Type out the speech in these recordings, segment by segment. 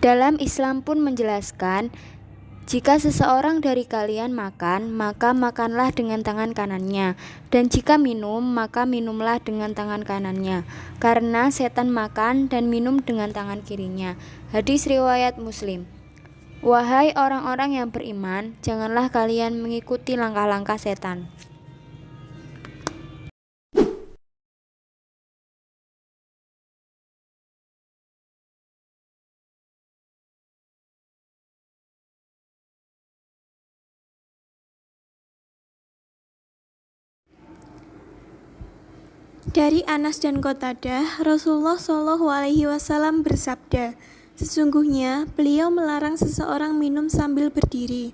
Dalam Islam pun menjelaskan, jika seseorang dari kalian makan, maka makanlah dengan tangan kanannya, dan jika minum, maka minumlah dengan tangan kanannya, karena setan makan dan minum dengan tangan kirinya. Hadis riwayat Muslim. Wahai orang-orang yang beriman, janganlah kalian mengikuti langkah-langkah setan. Dari Anas dan Qatadah, Rasulullah SAW bersabda, sesungguhnya beliau melarang seseorang minum sambil berdiri.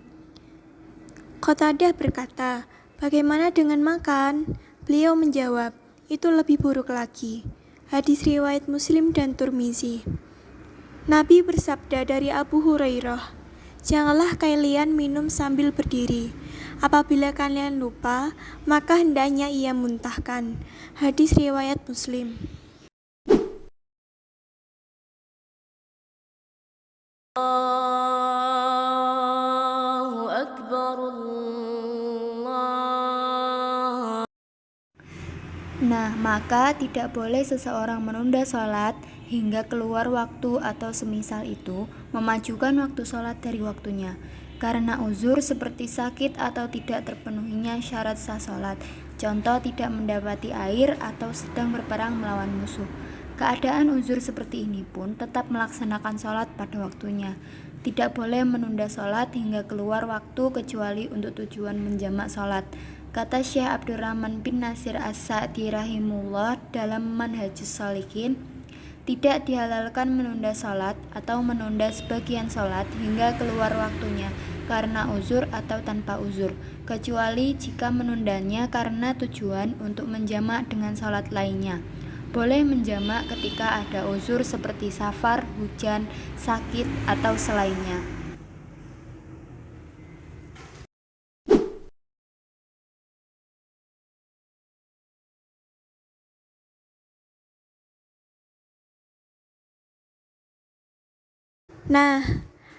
Qatadah berkata, bagaimana dengan makan? Beliau menjawab, itu lebih buruk lagi. Hadis riwayat Muslim dan Tirmizi. Nabi bersabda dari Abu Hurairah, janganlah kalian minum sambil berdiri. Apabila kalian lupa, maka hendaknya ia muntahkan. Hadis riwayat Muslim. Allahu Akbar, Nah, maka tidak boleh seseorang menunda sholat hingga keluar waktu atau semisal itu, memajukan waktu sholat dari waktunya, karena uzur seperti sakit atau tidak terpenuhinya syarat sah sholat, contoh tidak mendapati air atau sedang berperang melawan musuh. Keadaan uzur seperti ini pun tetap melaksanakan sholat pada waktunya. Tidak boleh menunda sholat hingga keluar waktu kecuali untuk tujuan menjamak sholat. Kata Syekh Abdurrahman bin Nasir As-Sa'di rahimullah dalam Manhajus Shalikin, tidak dihalalkan menunda sholat atau menunda sebagian sholat hingga keluar waktunya karena uzur atau tanpa uzur, kecuali jika menundanya karena tujuan untuk menjamak dengan sholat lainnya. Boleh menjamak ketika ada uzur seperti safar, hujan, sakit, atau selainnya. Nah,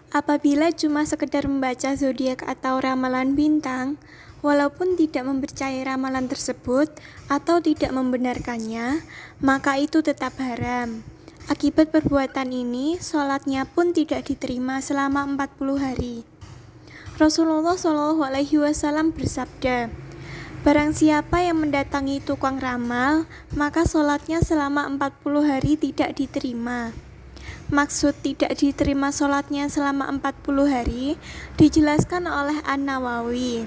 apabila cuma sekedar membaca zodiak atau ramalan bintang, walaupun tidak mempercayai ramalan tersebut atau tidak membenarkannya, maka itu tetap haram. Akibat perbuatan ini, sholatnya pun tidak diterima selama 40 hari. Rasulullah SAW bersabda, barang siapa yang mendatangi tukang ramal, maka sholatnya selama 40 hari tidak diterima. Maksud tidak diterima sholatnya selama 40 hari dijelaskan oleh An-Nawawi.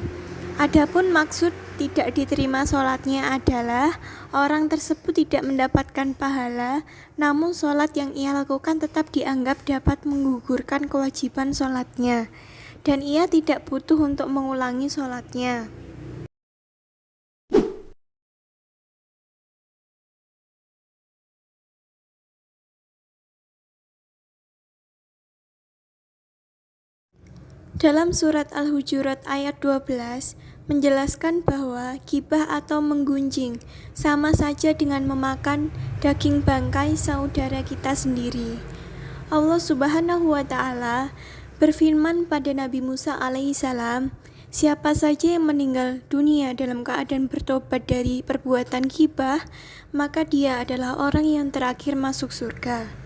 Adapun maksud tidak diterima sholatnya adalah orang tersebut tidak mendapatkan pahala, namun sholat yang ia lakukan tetap dianggap dapat menggugurkan kewajiban sholatnya, dan ia tidak butuh untuk mengulangi sholatnya. Dalam surat Al-Hujurat ayat 12 menjelaskan bahwa ghibah atau menggunjing sama saja dengan memakan daging bangkai saudara kita sendiri. Allah Subhanahu wa Ta'ala berfirman pada Nabi Musa alaihissalam, siapa saja yang meninggal dunia dalam keadaan bertobat dari perbuatan ghibah, maka dia adalah orang yang terakhir masuk surga.